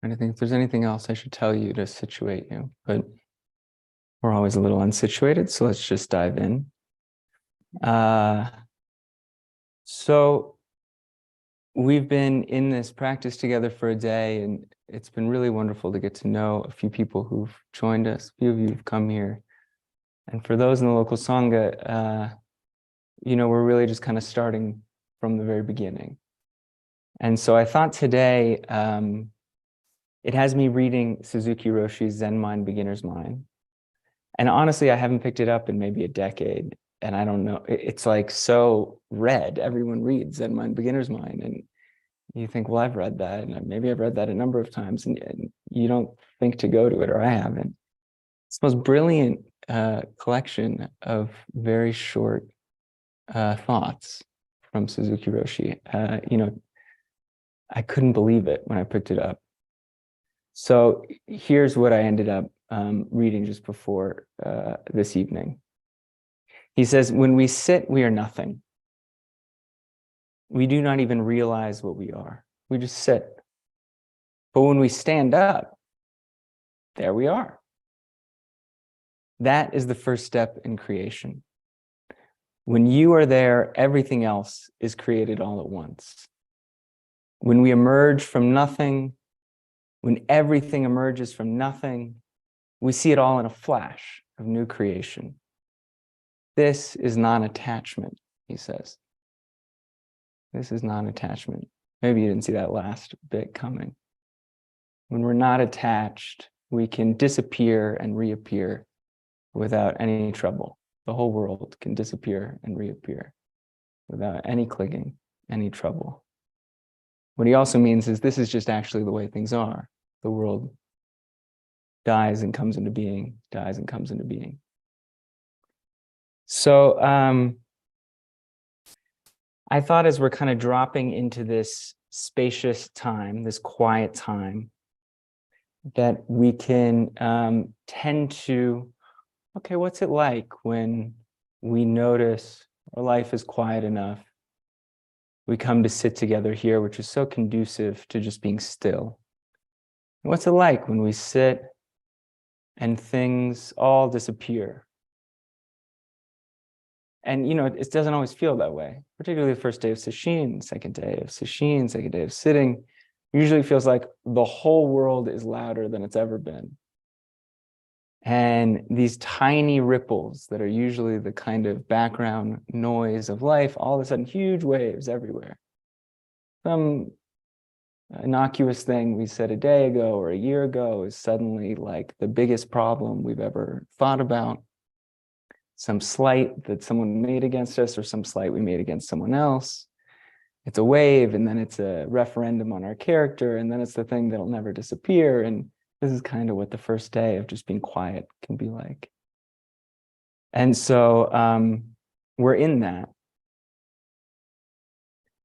And I think if there's anything else I should tell you to situate you, but we're always a little unsituated, so let's just dive in. So we've been in this practice together for a day, and it's been really wonderful to get to know a few people who've joined us. A few of you have come here. And for those in the local Sangha, we're really just kind of starting from the very beginning. And so I thought today, it has me reading Suzuki Roshi's Zen Mind, Beginner's Mind. And honestly, I haven't picked it up in maybe a decade. And I don't know, it's like so read. Everyone reads Zen Mind, Beginner's Mind. And you think, well, I've read that. And maybe I've read that a number of times. And you don't think to go to it, or I haven't. It's the most brilliant collection of very short thoughts from Suzuki Roshi. I couldn't believe it when I picked it up. So here's what I ended up reading just before this evening. He says, when we sit, we are nothing. We do not even realize what we are. We just sit. But when we stand up, there we are. That is the first step in creation. When you are there, everything else is created all at once. When we emerge from nothing, when everything emerges from nothing, we see it all in a flash of new creation. This is non-attachment, he says. This is non-attachment. Maybe you didn't see that last bit coming. When we're not attached, we can disappear and reappear without any trouble. The whole world can disappear and reappear without any clinging, any trouble. What he also means is this is just actually the way things are. The world dies and comes into being, dies and comes into being. So I thought as we're kind of dropping into this spacious time, this quiet time, that we can tend to, okay, what's it like when we notice our life is quiet enough? We come to sit together here, which is so conducive to just being still. What's it like when we sit and things all disappear? And, it doesn't always feel that way, particularly the first day of sesshin, second day of sesshin, second day of sitting. Usually feels like the whole world is louder than it's ever been. And these tiny ripples that are usually the kind of background noise of life, all of a sudden, huge waves everywhere. Some innocuous thing we said a day ago or a year ago is suddenly like the biggest problem we've ever thought about. Some slight that someone made against us or some slight we made against someone else. It's a wave, and then it's a referendum on our character, and then it's the thing that'll never disappear. And this is kind of what the first day of just being quiet can be like. And so we're in that.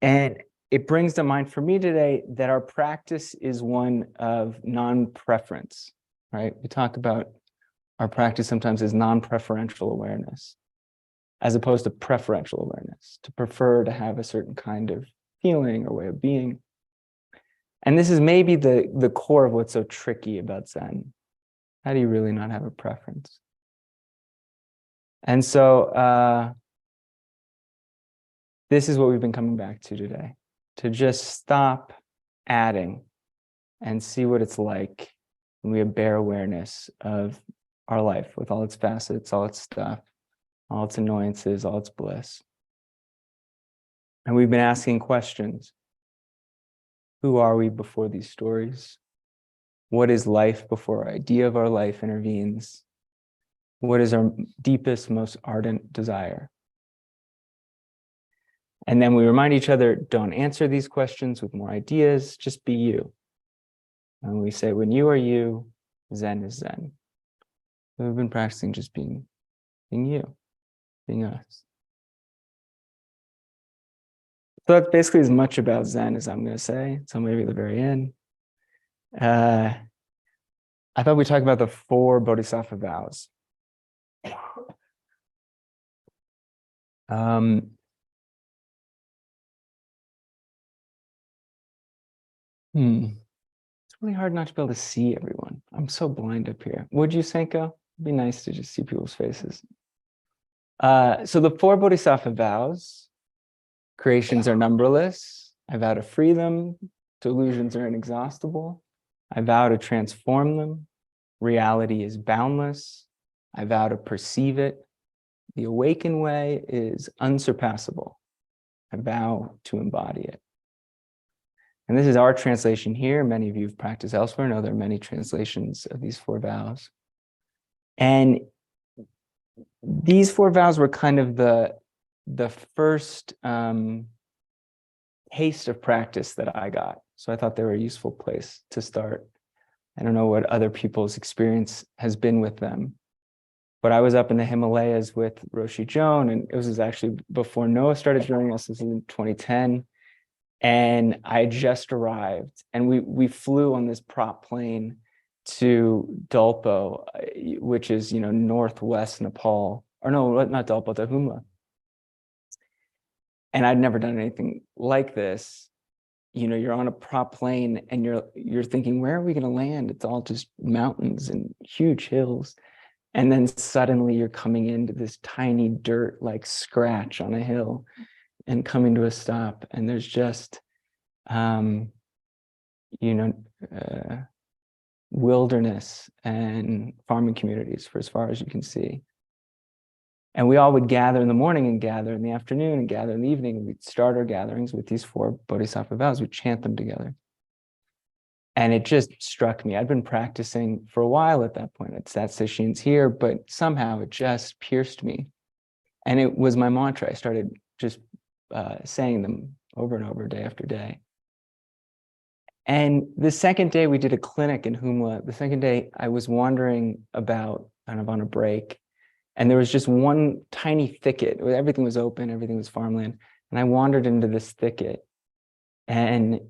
And it brings to mind for me today that our practice is one of non-preference, right? We talk about our practice sometimes as non-preferential awareness, as opposed to preferential awareness, to prefer to have a certain kind of feeling or way of being. And this is maybe the core of what's so tricky about Zen. How do you really not have a preference? And so this is what we've been coming back to today, to just stop adding and see what it's like when we have bare awareness of our life with all its facets, all its stuff, all its annoyances, all its bliss. And we've been asking questions. Who are we before these stories? What is life before our idea of our life intervenes? What is our deepest, most ardent desire? And then we remind each other, don't answer these questions with more ideas, just be you. And we say, when you are you, Zen is Zen. We've been practicing just being you, being us. So that's basically as much about Zen as I'm going to say. So maybe at the very end. I thought we'd talk about the 4 Bodhisattva vows. It's really hard not to be able to see everyone. I'm so blind up here. Would you, Senko? It'd be nice to just see people's faces. So the four bodhisattva vows: creations are numberless. I vow to free them. Delusions are inexhaustible. I vow to transform them. Reality is boundless. I vow to perceive it. The awakened way is unsurpassable. I vow to embody it. And this is our translation here. Many of you have practiced elsewhere. I know there are many translations of these four vows. And these four vows were kind of the first taste of practice that I got. So I thought they were a useful place to start. I don't know what other people's experience has been with them, but I was up in the Himalayas with Roshi Joan, and it was actually before Noah started joining us. This was in 2010. And I just arrived, and we flew on this prop plane to Dolpo, which is, northwest Nepal, or no, not Dolpo, to Humla. And I'd never done anything like this. You're on a prop plane and you're thinking, where are we going to land? It's all just mountains and huge hills. And then suddenly you're coming into this tiny dirt like scratch on a hill and coming to a stop. And there's just, wilderness and farming communities for as far as you can see. And we all would gather in the morning and gather in the afternoon and gather in the evening. And we'd start our gatherings with these four bodhisattva vows. We'd chant them together. And it just struck me. I'd been practicing for a while at that point. I'd sat sessions here, but somehow it just pierced me. And it was my mantra. I started just saying them over and over, day after day. And the second day we did a clinic in Humla. The second day I was wandering about kind of on a break. And there was just one tiny thicket. Everything was open, everything was farmland. And I wandered into this thicket. And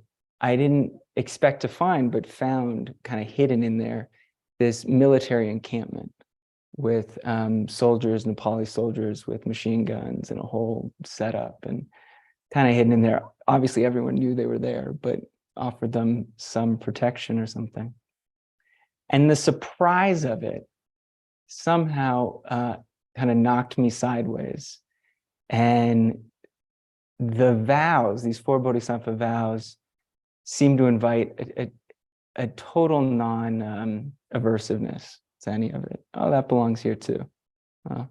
I didn't expect to find, but found kind of hidden in there, this military encampment with soldiers, Nepali soldiers with machine guns and a whole setup, and kind of hidden in there. Obviously, everyone knew they were there, but offered them some protection or something. And the surprise of it somehow kind of knocked me sideways. And the vows, these four bodhisattva vows, seem to invite a total non-aversiveness to any of it. Oh, that belongs here too. Oh,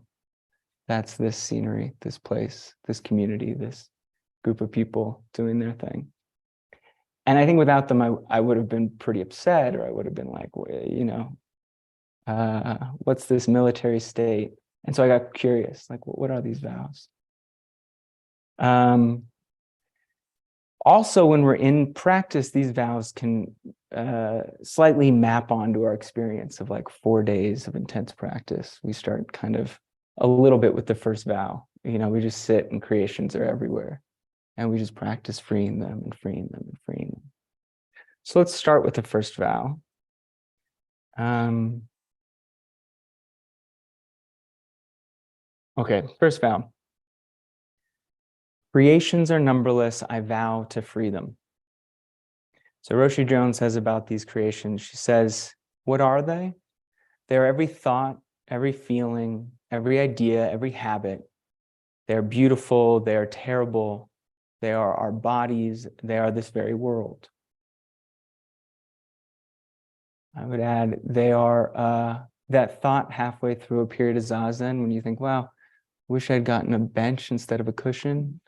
that's this scenery, this place, this community, this group of people doing their thing. And I think without them, I would have been pretty upset, or I would have been like, what's this military state? And so I got curious, like, what are these vows? Also, when we're in practice, these vows can slightly map onto our experience of like 4 days of intense practice. We start kind of a little bit with the first vow. We just sit and creations are everywhere. And we just practice freeing them and freeing them and freeing them. So let's start with the first vow. Okay, first vow. Creations are numberless, I vow to free them. So Roshi Joan says about these creations, she says, what are they? They're every thought, every feeling, every idea, every habit. They're beautiful, they're terrible, they are our bodies, they are this very world. I would add, they are that thought halfway through a period of Zazen when you think, wow, wish I'd gotten a bench instead of a cushion.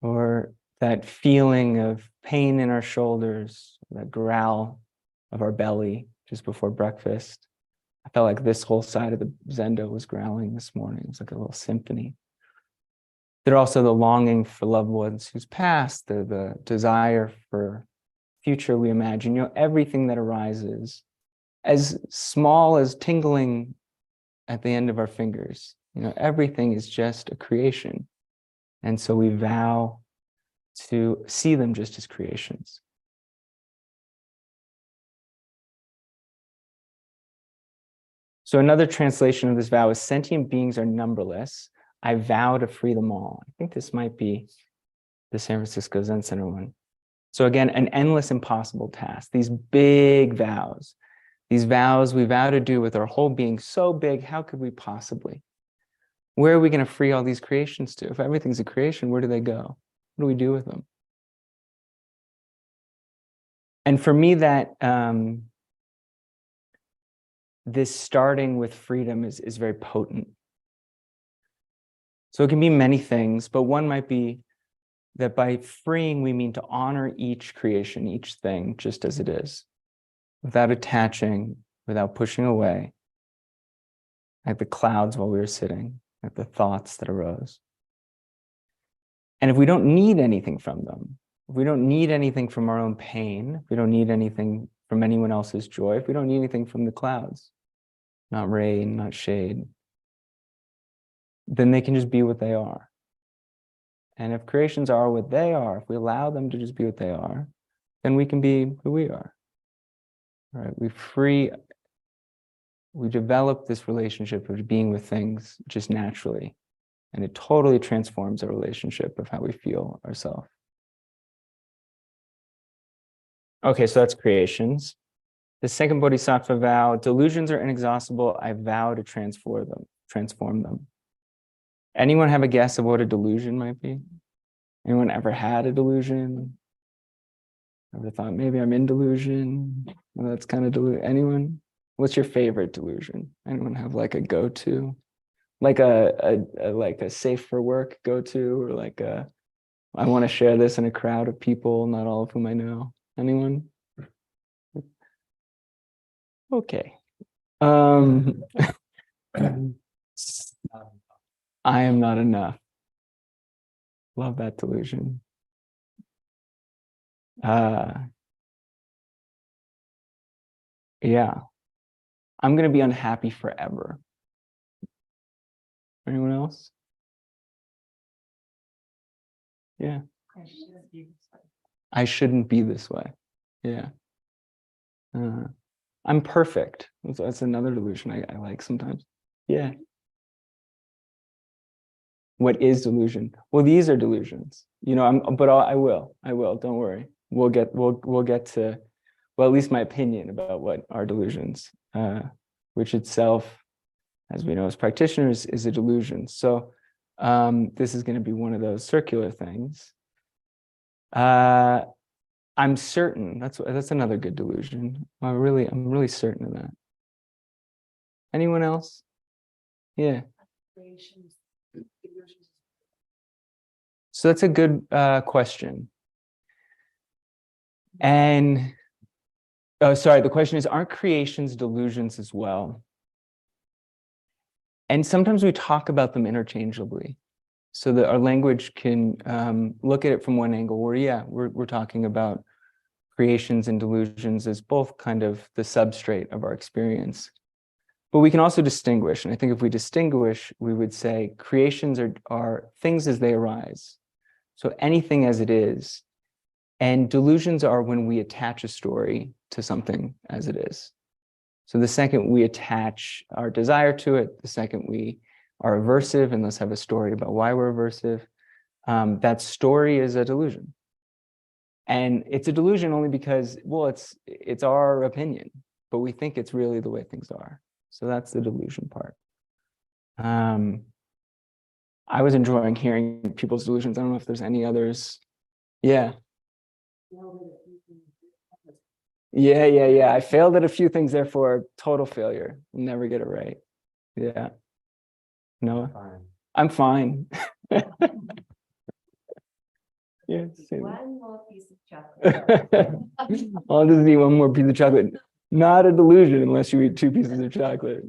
Or that feeling of pain in our shoulders, that growl of our belly just before breakfast. I felt like this whole side of the Zendo was growling this morning. It was like a little symphony. There are also the longing for loved ones who's passed, the desire for future we imagine, everything that arises, as small as tingling at the end of our fingers. Everything is just a creation. And so we vow to see them just as creations. So another translation of this vow is, sentient beings are numberless. I vow to free them all. I think this might be the San Francisco Zen Center one. So again, an endless, impossible task, these big vows, these vows we vow to do with our whole being so big, how could we possibly? Where are we going to free all these creations to? If everything's a creation, where do they go? What do we do with them? And for me, that this starting with freedom is very potent. So it can be many things, but one might be that by freeing, we mean to honor each creation, each thing, just as it is, without attaching, without pushing away, like the clouds while we were sitting, like the thoughts that arose. And if we don't need anything from them, if we don't need anything from our own pain, if we don't need anything from anyone else's joy, if we don't need anything from the clouds, not rain, not shade, then they can just be what they are. And if creations are what they are, if we allow them to just be what they are, then we can be who we are. Right? We develop this relationship of being with things just naturally. And it totally transforms our relationship of how we feel ourselves. Okay, so that's creations. The second bodhisattva vow, delusions are inexhaustible. I vow to transform them. Anyone have a guess of what a delusion might be? Anyone ever had a delusion? Ever thought maybe I'm in delusion? Well, that's kind of delusion. Anyone? What's your favorite delusion? Anyone have like a go-to? Like a safe for work go-to, or like I want to share this in a crowd of people, not all of whom I know. Anyone? Okay. I am not enough. Love that delusion. Yeah. I'm going to be unhappy forever. Anyone else? Yeah. I shouldn't be this way. Yeah. I'm perfect. That's another delusion I like sometimes. Yeah. What is delusion? Well, these are delusions. You know, I will. Don't worry. We'll get to, well, at least my opinion about what are delusions, which itself, as we know as practitioners, is a delusion. So this is going to be one of those circular things. I'm certain. That's another good delusion. I'm really certain of that. Anyone else? Yeah. So that's a good question. And oh, sorry, the question is, aren't creations delusions as well? And sometimes we talk about them interchangeably, so that our language can look at it from one angle where, yeah, we're talking about creations and delusions as both kind of the substrate of our experience. But we can also distinguish, and I think if we distinguish, we would say creations are things as they arise. So anything as it is, and delusions are when we attach a story to something as it is. So the second we attach our desire to it, the second we are aversive, and let's have a story about why we're aversive, that story is a delusion. And it's a delusion only because, well, it's our opinion, but we think it's really the way things are. So that's the delusion part. I was enjoying hearing people's delusions. I don't know if there's any others. Yeah. Yeah. I failed at a few things, therefore total failure. Never get it right. Yeah. Noah? I'm fine. Yeah. One more piece of chocolate. I'll just eat one more piece of chocolate. Not a delusion unless you eat 2 pieces of chocolate.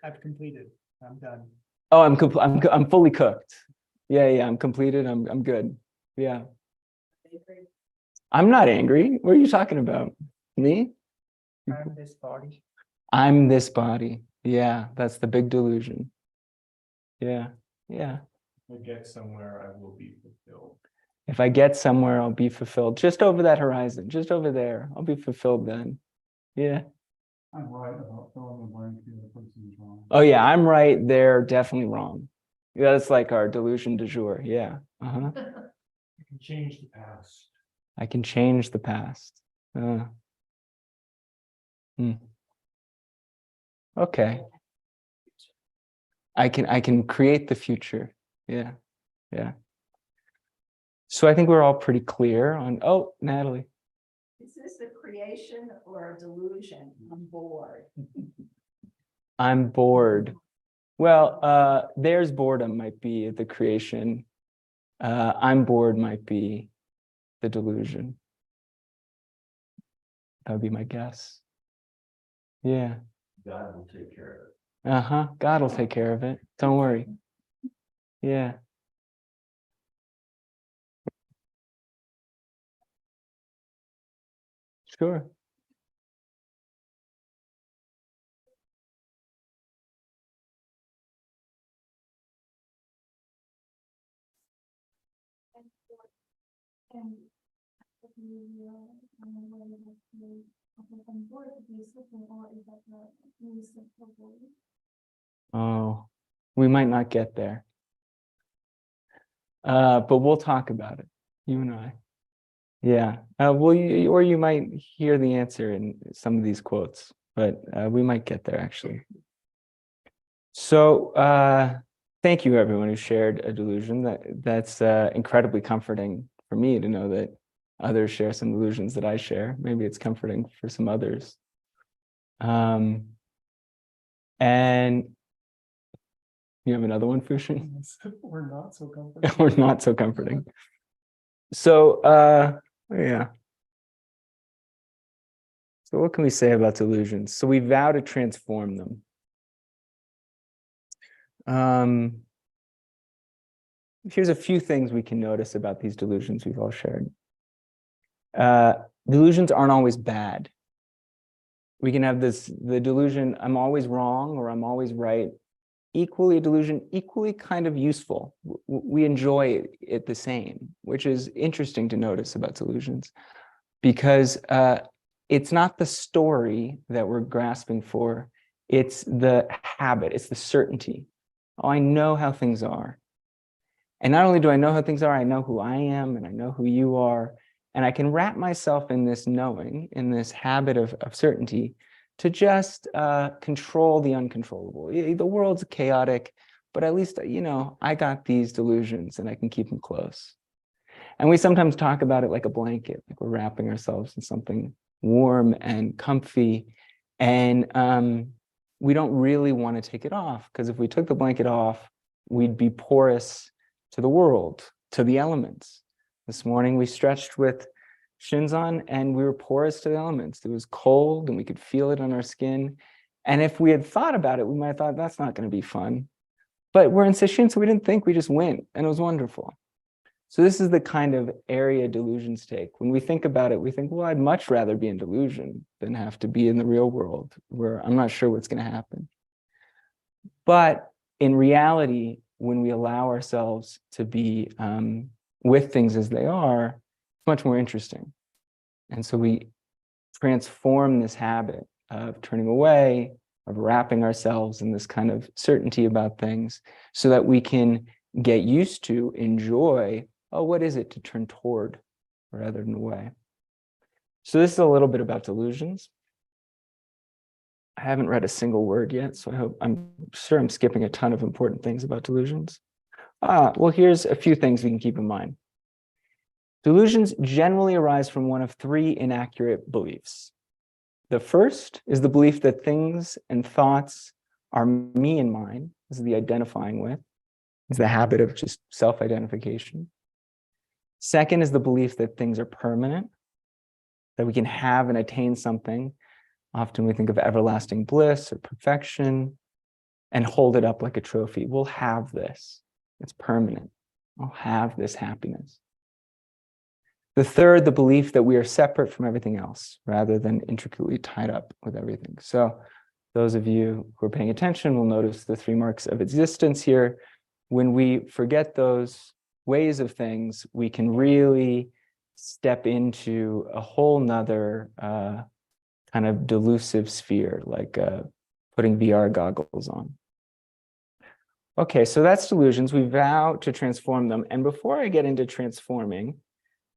I've completed. I'm done. Oh, I'm fully cooked. Yeah, I'm completed. I'm good. Yeah. I'm not angry. What are you talking about? Me? I'm this body. I'm this body. Yeah, that's the big delusion. Yeah. I get somewhere, I will be fulfilled. If I get somewhere, I'll be fulfilled. Just over that horizon, just over there. I'll be fulfilled then. Yeah. I'm right about filling the blank here, the person's wrong. Oh yeah, I'm right. They're definitely wrong. That's like our delusion du jour. Yeah. You can change the past. I can change the past. Okay. I can create the future. Yeah. Yeah. So I think we're all pretty clear on, oh, Natalie. Is this a creation or a delusion? I'm bored. I'm bored. Well, there's boredom might be the creation. I'm bored might be the delusion. That would be my guess. Yeah. God will take care of it. Uh-huh. God will take care of it. Don't worry. Yeah. Sure. And Oh, we might not get there. But we'll talk about it, you and I. Yeah. Well, or you might hear the answer in some of these quotes, but we might get there actually. So thank you everyone who shared a delusion. That's incredibly comforting for me to know that others share some delusions that I share. Maybe it's comforting for some others. And you have another one, Fushin? We're not so comfortable. We're not so comforting. So yeah. So what can we say about delusions? So we vow to transform them. Here's a few things we can notice about these delusions we've all shared. Delusions aren't always bad. We can have the delusion, I'm always wrong or I'm always right. Equally a delusion, equally kind of useful. We enjoy it the same, which is interesting to notice about delusions, because it's not the story that we're grasping for, it's the habit, it's the certainty. Oh, I know how things are. And not only do I know how things are, I know who I am and I know who you are. And I can wrap myself in this knowing, in this habit of certainty, to just control the uncontrollable. The world's chaotic, but at least, I got these delusions and I can keep them close. And we sometimes talk about it like a blanket, like we're wrapping ourselves in something warm and comfy. And we don't really want to take it off, because if we took the blanket off, we'd be porous to the world, to the elements. This morning we stretched with shins on and we were porous to the elements. It was cold and we could feel it on our skin. And if we had thought about it, we might have thought that's not going to be fun. But we're in sesshin, so we didn't think, we just went, and it was wonderful. So this is the kind of area delusions take. When we think about it, we think, well, I'd much rather be in delusion than have to be in the real world where I'm not sure what's going to happen. But in reality, when we allow ourselves to be with things as they are, it's much more interesting. And so we transform this habit of turning away, of wrapping ourselves in this kind of certainty about things, so that we can get used to, enjoy, oh, what is it to turn toward rather than away? So this is a little bit about delusions. I haven't read a single word yet, so I'm sure I'm skipping a ton of important things about delusions. Well, here's a few things we can keep in mind. Delusions generally arise from one of three inaccurate beliefs. The first is the belief that things and thoughts are me and mine. This is the identifying with. It's the habit of just self-identification. Second is the belief that things are permanent, that we can have and attain something. Often we think of everlasting bliss or perfection and hold it up like a trophy. We'll have this. It's permanent. I'll have this happiness. The third, the belief that we are separate from everything else rather than intricately tied up with everything. So those of you who are paying attention will notice the three marks of existence here. When we forget those ways of things, we can really step into a whole nother kind of delusive sphere, like putting VR goggles on. Okay, so that's delusions. We vow to transform them. And before I get into transforming,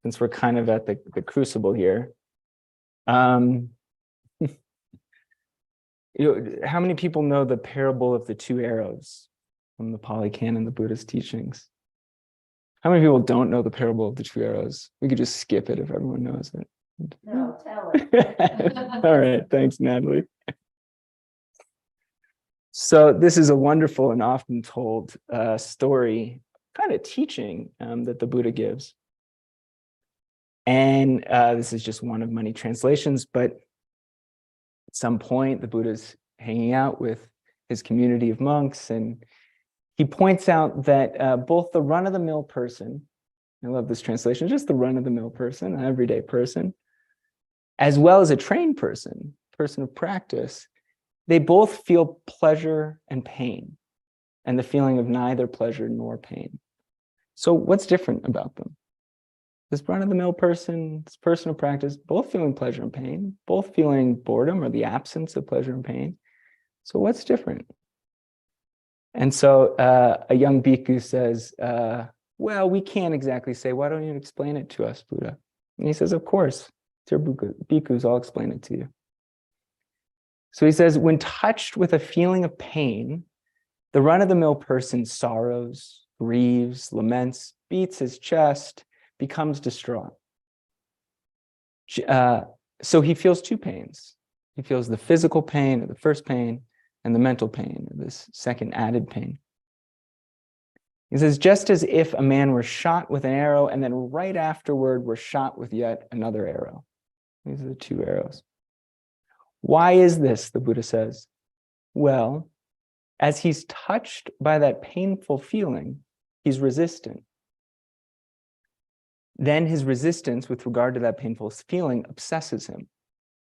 since we're kind of at the crucible here. How many people know the parable of the two arrows from the Pali Canon, the Buddha's teachings? How many people don't know the parable of the two arrows? We could just skip it if everyone knows it. No, tell it. All right, thanks, Natalie. So this is a wonderful and often told story, kind of teaching that the Buddha gives. And this is just one of many translations, but at some point, the Buddha's hanging out with his community of monks, and he points out that both the run-of-the-mill person, I love this translation, just the run-of-the-mill person, an everyday person, as well as a trained person of practice, they both feel pleasure and pain, and the feeling of neither pleasure nor pain. So what's different about them? This run-of-the-mill person, this person of practice, both feeling pleasure and pain, both feeling boredom or the absence of pleasure and pain. So what's different? And so a young bhikkhu says, well, we can't exactly say, why don't you explain it to us, Buddha? And he says, of course, dear bhikkhus, I'll explain it to you. So he says, when touched with a feeling of pain, the run-of-the-mill person sorrows, grieves, laments, beats his chest, becomes distraught. So he feels two pains. He feels the physical pain of the first pain and the mental pain of this second added pain. He says, just as if a man were shot with an arrow and then right afterward were shot with yet another arrow. These are the two arrows. Why is this, the Buddha says? Well, as he's touched by that painful feeling, he's resistant. Then his resistance with regard to that painful feeling obsesses him.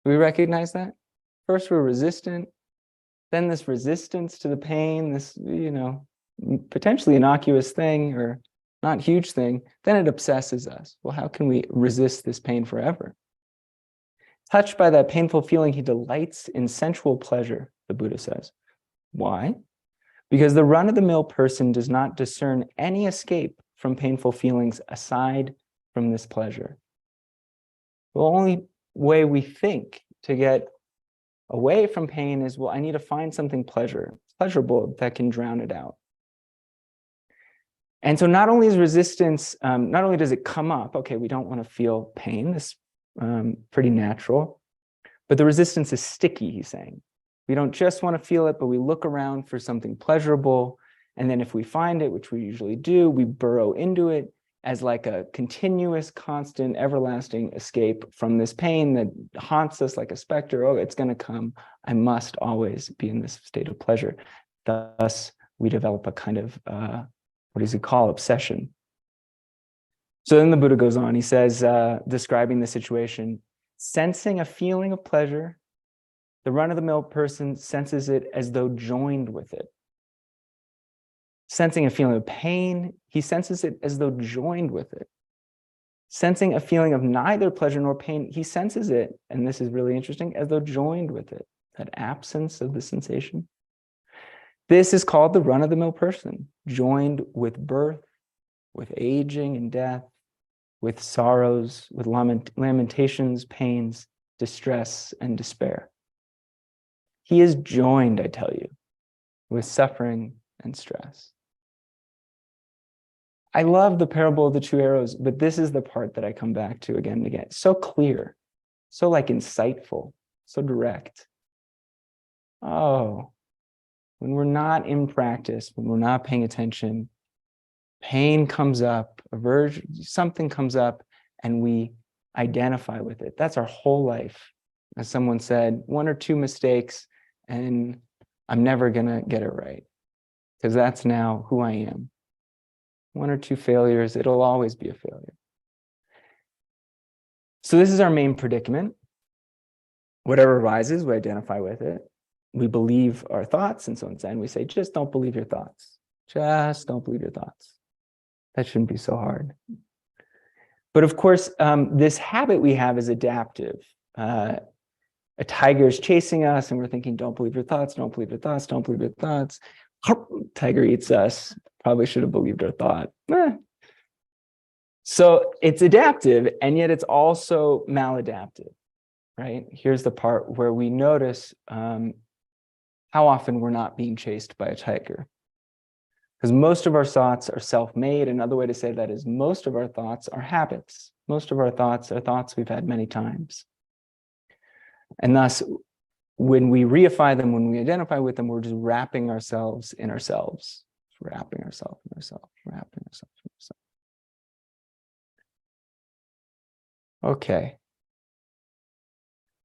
Do we recognize that? First, we're resistant. Then this resistance to the pain, this, potentially innocuous thing or not huge thing, then it obsesses us. Well, how can we resist this pain forever? Touched by that painful feeling, he delights in sensual pleasure, the Buddha says. Why? Because the run-of-the-mill person does not discern any escape from painful feelings aside from this pleasure. The only way we think to get away from pain is, well, I need to find something pleasurable that can drown it out. And so not only is resistance, not only does it come up, okay, we don't want to feel pain, this pretty natural, but the resistance is sticky, he's saying. We don't just want to feel it, but we look around for something pleasurable. And then if we find it, which we usually do, we burrow into it as like a continuous, constant, everlasting escape from this pain that haunts us like a specter. Oh, it's going to come. I must always be in this state of pleasure. Thus, we develop a kind of, what does he call, obsession. So then the Buddha goes on, he says, describing the situation, sensing a feeling of pleasure, the run-of-the-mill person senses it as though joined with it. Sensing a feeling of pain, he senses it as though joined with it. Sensing a feeling of neither pleasure nor pain, he senses it, and this is really interesting, as though joined with it, that absence of the sensation. This is called the run-of-the-mill person, joined with birth, with aging and death, with sorrows, with lamentations, pains, distress, and despair. He is joined, I tell you, with suffering and stress. I love the parable of the two arrows, but this is the part that I come back to again and again. So clear, so like insightful, so direct. Oh, when we're not in practice, when we're not paying attention, pain comes up, aversion, something comes up, and we identify with it. That's our whole life. As someone said, one or two mistakes, and I'm never going to get it right, because that's now who I am. One or two failures, it'll always be a failure. So this is our main predicament. Whatever arises, we identify with it. We believe our thoughts, and so in Zen we say, just don't believe your thoughts. Just don't believe your thoughts. That shouldn't be so hard. But of course, this habit we have is adaptive. A tiger is chasing us, and we're thinking, don't believe your thoughts, don't believe your thoughts, don't believe your thoughts. Tiger eats us. Probably should have believed our thought. So it's adaptive, and yet it's also maladaptive, right? Here's the part where we notice how often we're not being chased by a tiger. Because most of our thoughts are self-made. Another way to say that is most of our thoughts are habits. Most of our thoughts are thoughts we've had many times. And thus, when we reify them, when we identify with them, we're just wrapping ourselves in ourselves. Wrapping ourselves in ourselves, wrapping ourselves in ourselves. Okay.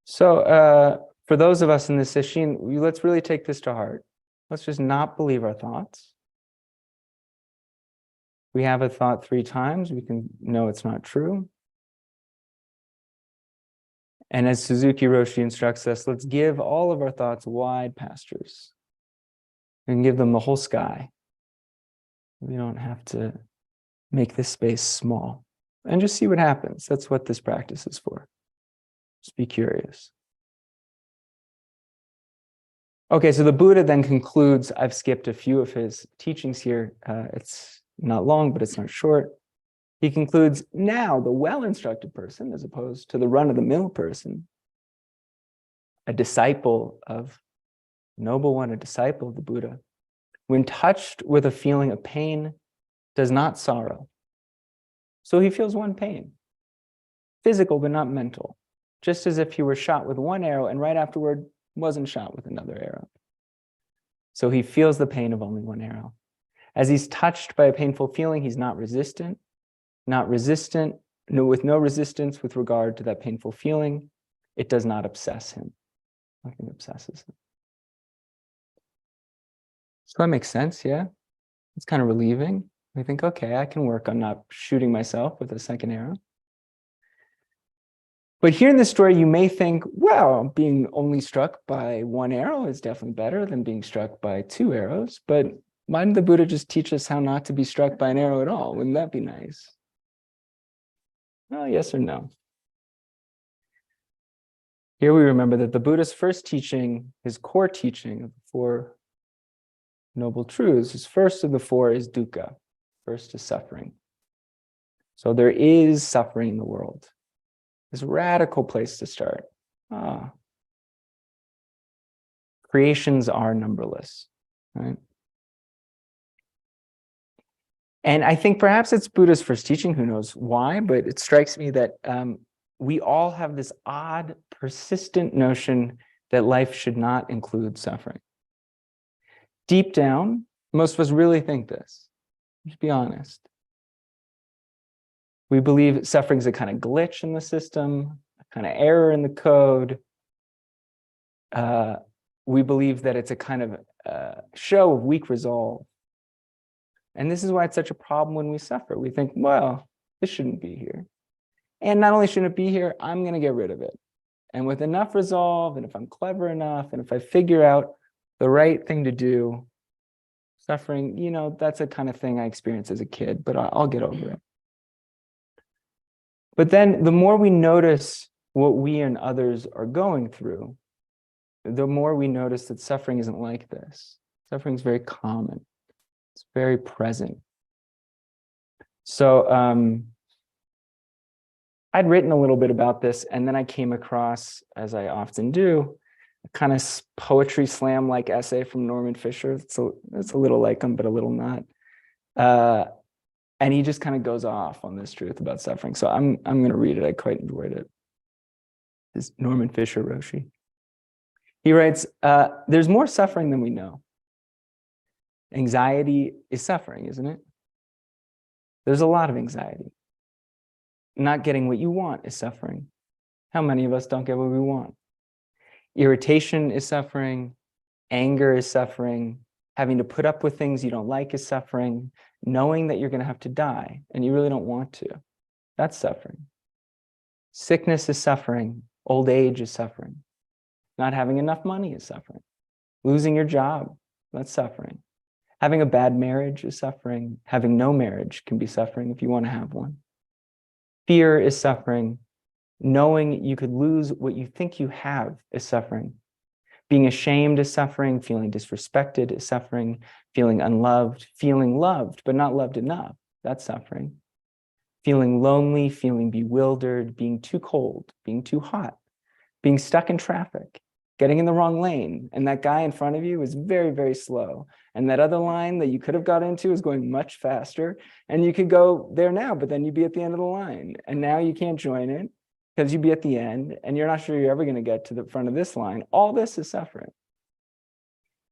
So for those of us in this session, let's really take this to heart. Let's just not believe our thoughts. We have a thought 3 times, we can know it's not true. And as Suzuki Roshi instructs us, let's give all of our thoughts wide pastures. We can give them the whole sky. We don't have to make this space small. And just see what happens. That's what this practice is for. Just be curious. Okay, so the Buddha then concludes, I've skipped a few of his teachings here. It's not long, but it's not short. He concludes, now the well-instructed person, as opposed to the run-of-the-mill person, a disciple of noble one, a disciple of the Buddha, when touched with a feeling of pain, does not sorrow. So he feels one pain, physical but not mental, just as if he were shot with one arrow and right afterward wasn't shot with another arrow. So he feels the pain of only one arrow. As he's touched by a painful feeling, he's not resistant, with no resistance with regard to that painful feeling. It does not obsess him. Nothing obsesses him. So that makes sense, yeah? It's kind of relieving. We think, okay, I can work on not shooting myself with a second arrow. But here in this story, you may think, well, being only struck by one arrow is definitely better than being struck by 2 arrows. But why didn't the Buddha just teach us how not to be struck by an arrow at all? Wouldn't that be nice? Well, yes or no. Here we remember that the Buddha's first teaching, his core teaching of the 4 Noble Truths, his first of the 4 is dukkha. First is suffering. So there is suffering in the world. This radical place to start. Creations are numberless, right? And I think perhaps it's Buddha's first teaching, who knows why, but it strikes me that we all have this odd, persistent notion that life should not include suffering. Deep down, most of us really think this. Just be honest. We believe suffering is a kind of glitch in the system, a kind of error in the code. We believe that it's a kind of show of weak resolve. And this is why it's such a problem when we suffer. We think, well, this shouldn't be here. And not only shouldn't it be here, I'm going to get rid of it. And with enough resolve, and if I'm clever enough, and if I figure out the right thing to do, suffering, you know, that's a kind of thing I experienced as a kid, but I'll get over it. But then the more we notice what we and others are going through, the more we notice that suffering isn't like this. Suffering is very common. It's very present. So I'd written a little bit about this, and then I came across, as I often do, a kind of poetry slam-like essay from Norman Fisher. It's a little like him, but a little not. And he just kind of goes off on this truth about suffering. So I'm going to read it. I quite enjoyed it. This is Norman Fisher Roshi. He writes, there's more suffering than we know. Anxiety is suffering, isn't it? There's a lot of anxiety. Not getting what you want is suffering. How many of us don't get what we want? Irritation is suffering. Anger is suffering. Having to put up with things you don't like is suffering. Knowing that you're going to have to die and you really don't want to. That's suffering. Sickness is suffering. Old age is suffering. Not having enough money is suffering. Losing your job, that's suffering. Having a bad marriage is suffering. Having no marriage can be suffering if you want to have one. Fear is suffering. Knowing you could lose what you think you have is suffering. Being ashamed is suffering. Feeling disrespected is suffering. Feeling unloved. Feeling loved, but not loved enough, that's suffering. feeling lonely, feeling bewildered, being too cold, being too hot, being stuck in traffic, getting in the wrong lane, and that guy in front of you is very, very slow. And that other line that you could have got into is going much faster, and you could go there now, but then you'd be at the end of the line. And now you can't join it because you'd be at the end, and you're not sure you're ever going to get to the front of this line. All this is suffering.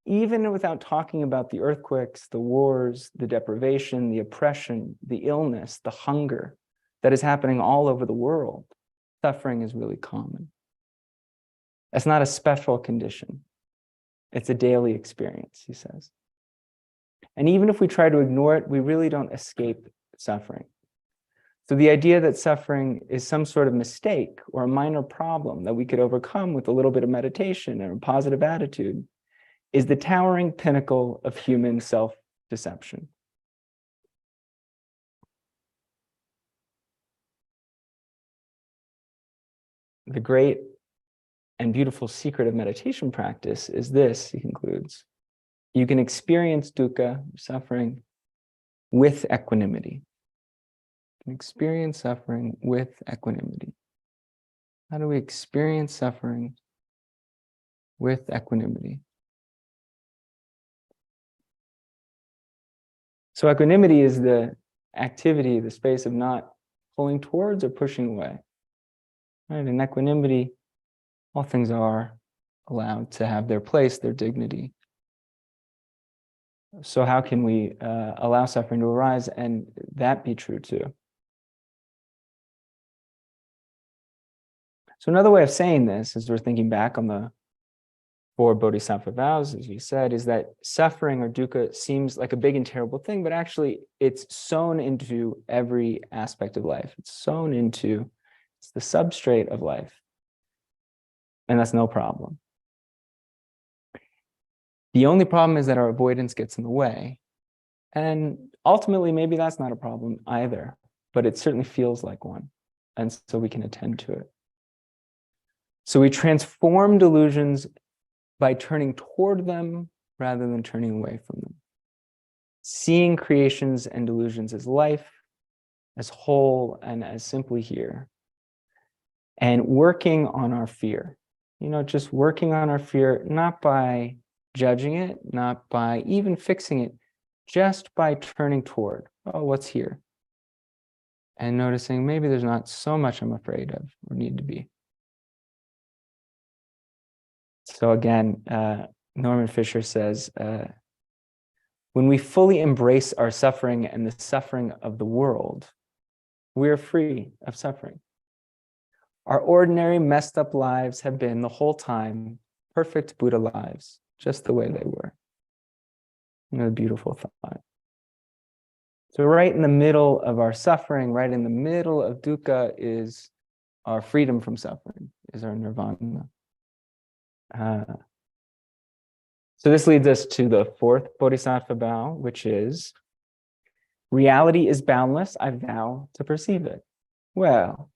Even without talking about the earthquakes, the wars, the deprivation, the oppression, the illness, the hunger that is happening all over the world, suffering is really common. It's not a special condition. It's a daily experience, he says. And even if we try to ignore it, we really don't escape suffering. So the idea that suffering is some sort of mistake or a minor problem that we could overcome with a little bit of meditation and a positive attitude is the towering pinnacle of human self-deception. The great and beautiful secret of meditation practice is this, he concludes. You can experience dukkha, suffering, with equanimity. You can experience suffering with equanimity. How do we experience suffering with equanimity? So equanimity is the activity, the space of not pulling towards or pushing away. Right? In equanimity, all things are allowed to have their place, their dignity. So how can we allow suffering to arise and that be true too? So another way of saying this, as we're thinking back on the 4 bodhisattva vows, as we said, is that suffering or dukkha seems like a big and terrible thing, but actually it's sewn into every aspect of life. It's sewn into, it's the substrate of life. And that's no problem. The only problem is that our avoidance gets in the way. And ultimately, maybe that's not a problem either, but it certainly feels like one. And so we can attend to it. So we transform delusions by turning toward them rather than turning away from them. Seeing creations and delusions as life, as whole, and as simply here. And working on our fear. Just working on our fear, not by judging it, not by even fixing it, just by turning toward, oh, what's here? And noticing maybe there's not so much I'm afraid of or need to be. So again, Norman Fisher says, when we fully embrace our suffering and the suffering of the world, we're free of suffering. Our ordinary messed up lives have been the whole time perfect Buddha lives, just the way they were. A beautiful thought. So right in the middle of our suffering, right in the middle of dukkha is our freedom from suffering, is our nirvana. So this leads us to the 4th bodhisattva vow, which is, reality is boundless, I vow to perceive it. Well,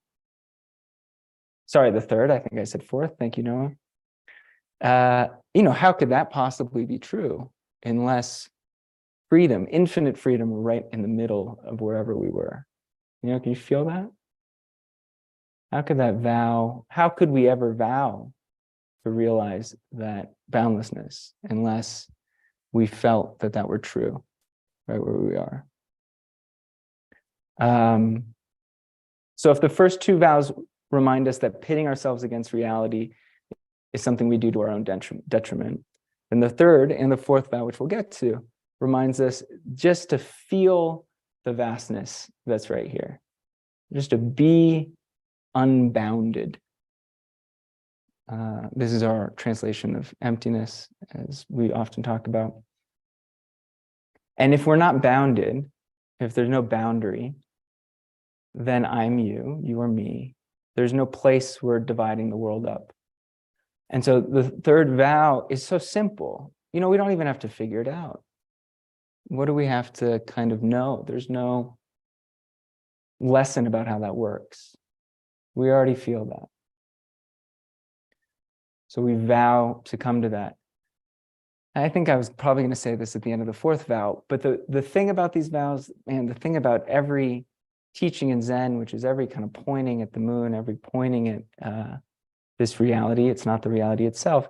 sorry, the 3rd, I think I said 4th, thank you, Noah. How could that possibly be true unless freedom, infinite freedom, were right in the middle of wherever we were? Can you feel that? How could we ever vow to realize that boundlessness unless we felt that that were true, right where we are? So if the first 2 vows remind us that pitting ourselves against reality is something we do to our own detriment, then the 3rd and the 4th vow, which we'll get to, reminds us just to feel the vastness that's right here, just to be unbounded. This is our translation of emptiness, as we often talk about. And if we're not bounded, if there's no boundary, then I'm you, you are me. There's no place we're dividing the world up. And so the 3rd vow is so simple. We don't even have to figure it out. What do we have to kind of know? There's no lesson about how that works. We already feel that. So we vow to come to that. I think I was probably going to say this at the end of the 4th vow, but the thing about these vows, and the thing about every teaching in Zen, which is every kind of pointing at the moon, every pointing at this reality, it's not the reality itself,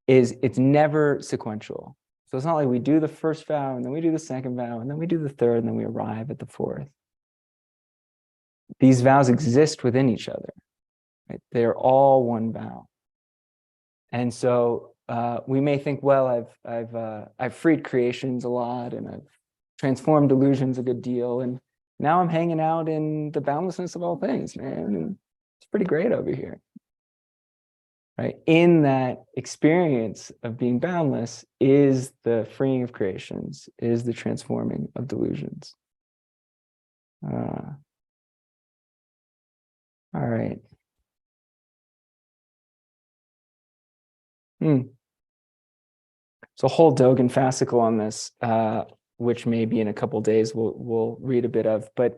is it's never sequential. So it's not like we do the first vow and then we do the second vow and then we do the third and then we arrive at the fourth. These vows exist within each other, right? They're all one vow. And so we may think, well, I've freed creations a lot and I've transformed delusions a good deal, and now I'm hanging out in the boundlessness of all things, man. And it's pretty great over here. Right? In that experience of being boundless is the freeing of creations, is the transforming of delusions. All right. So a whole Dogen fascicle on this, which maybe in a couple of days we'll read a bit of, but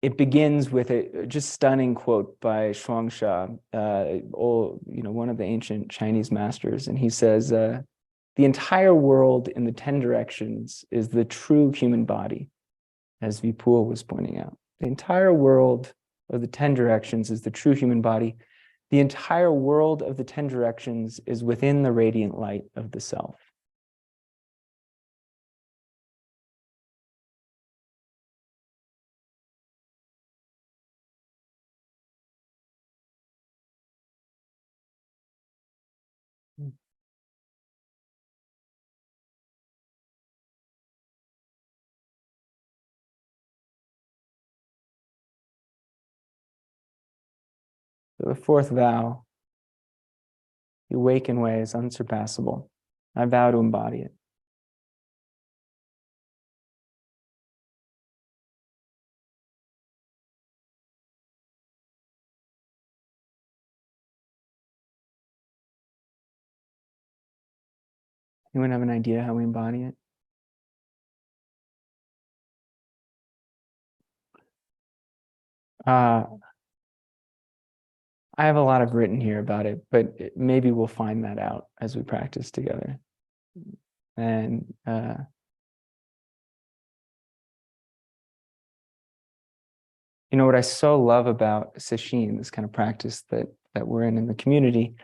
it begins with a just stunning quote by Shuangxia, one of the ancient Chinese masters, and he says, "The entire world in the 10 directions is the true human body," as Vipul was pointing out. The entire world of the 10 directions is the true human body. The entire world of the 10 directions is within the radiant light of the self. So the fourth vow, the awakened way is unsurpassable. I vow to embody it. Anyone have an idea how we embody it? I have a lot of written here about it, but maybe we'll find that out as we practice together. And what I so love about sesshin, this kind of practice that we're in the community,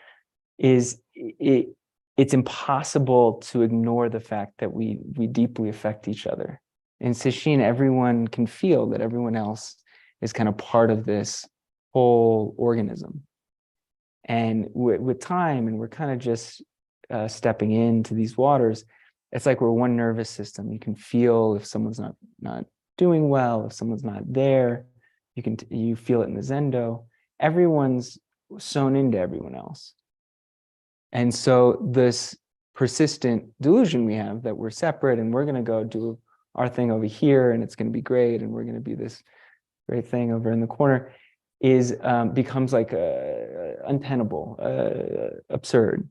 is it's impossible to ignore the fact that we deeply affect each other. In sesshin, everyone can feel that everyone else is kind of part of this whole organism. And with time, and we're kind of just stepping into these waters, it's like we're one nervous system. You can feel if someone's not doing well, if someone's not there. You feel it in the Zendo. Everyone's sewn into everyone else. And so this persistent delusion we have that we're separate and we're going to go do our thing over here and it's going to be great and we're going to be this great thing over in the corner becomes like untenable, absurd.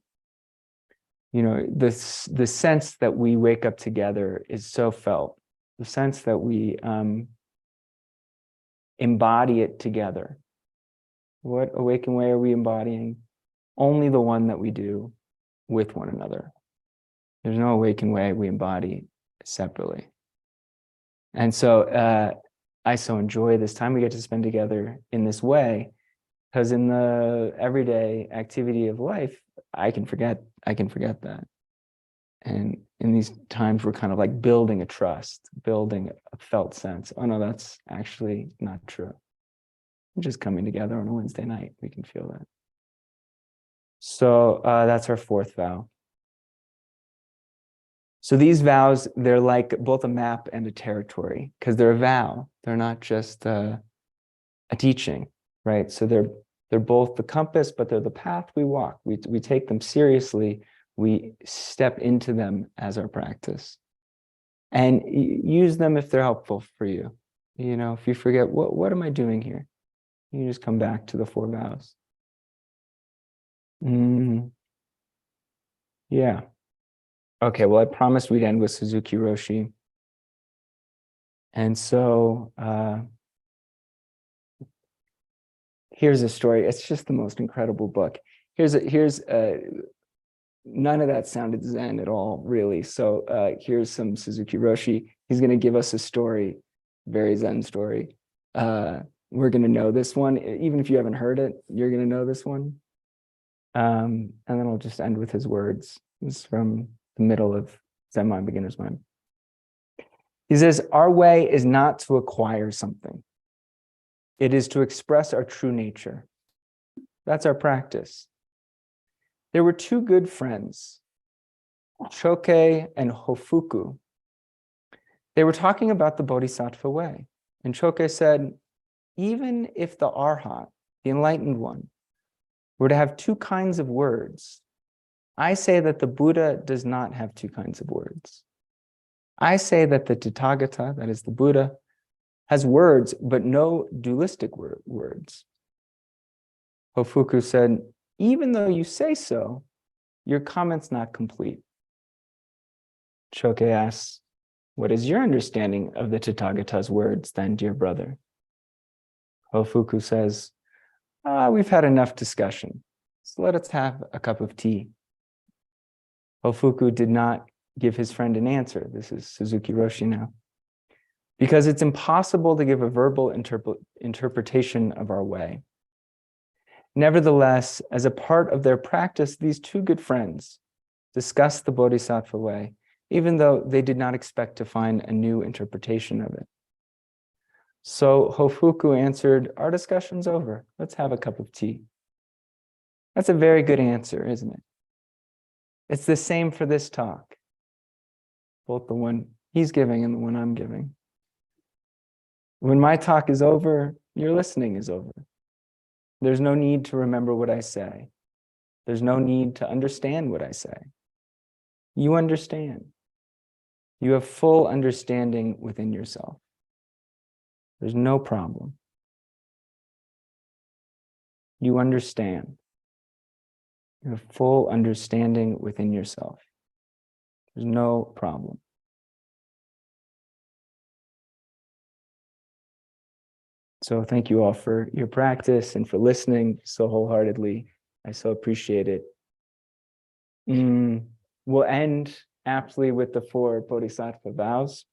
The sense that we wake up together is so felt. The sense that we embody it together. What awakened way are we embodying? Only the one that we do with one another. There's no awakened way we embody separately. And so I so enjoy this time we get to spend together in this way, because in the everyday activity of life, I can forget that. And in these times, we're kind of like building a trust, building a felt sense. Oh no, that's actually not true. We're just coming together on a Wednesday night. We can feel that. So that's our fourth vow. So these vows, they're like both a map and a territory, because they're a vow. They're not just a teaching, right? So they're both the compass, but they're the path we walk. We take them seriously. We step into them as our practice. And use them if they're helpful for you. If you forget, what am I doing here? You just come back to the four vows. Yeah. Okay, well, I promised we'd end with Suzuki Roshi. And so here's a story. It's just the most incredible book. Here's none of that sounded Zen at all, really. So here's some Suzuki Roshi. He's going to give us a story, very Zen story, we're going to know this one. Even if you haven't heard it, you're going to know this one. And then I'll just end with his words. This is from the middle of Zen Mind, Beginner's Mind. He says, our way is not to acquire something. It is to express our true nature. That's our practice. There were two good friends, Choke and Hofuku. They were talking about the Bodhisattva way. And Choke said, even if the Arhat, the enlightened one, were to have two kinds of words, I say that the Buddha does not have two kinds of words. I say that the Tathagata, that is the Buddha, has words, but no dualistic words. Hofuku said, even though you say so, your comment's not complete. Choke asks, what is your understanding of the Tathagata's words then, dear brother? Hofuku says, we've had enough discussion, so let us have a cup of tea. Hofuku did not give his friend an answer. This is Suzuki Roshi now. Because it's impossible to give a verbal interpretation of our way. Nevertheless, as a part of their practice, these two good friends discussed the Bodhisattva way, even though they did not expect to find a new interpretation of it. So Hofuku answered, our discussion's over. Let's have a cup of tea. That's a very good answer, isn't it? It's the same for this talk, both the one he's giving and the one I'm giving. When my talk is over, your listening is over. There's no need to remember what I say. There's no need to understand what I say. You understand. You have full understanding within yourself. There's no problem. You understand. You have full understanding within yourself. There's no problem. So thank you all for your practice and for listening so wholeheartedly. I so appreciate it. We'll end aptly with the 4 Bodhisattva vows.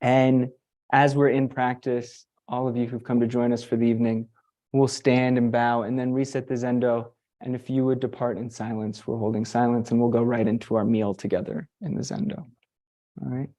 And as we're in practice, all of you who've come to join us for the evening, we'll stand and bow and then reset the Zendo. And if you would depart in silence, we're holding silence and we'll go right into our meal together in the Zendo. All right.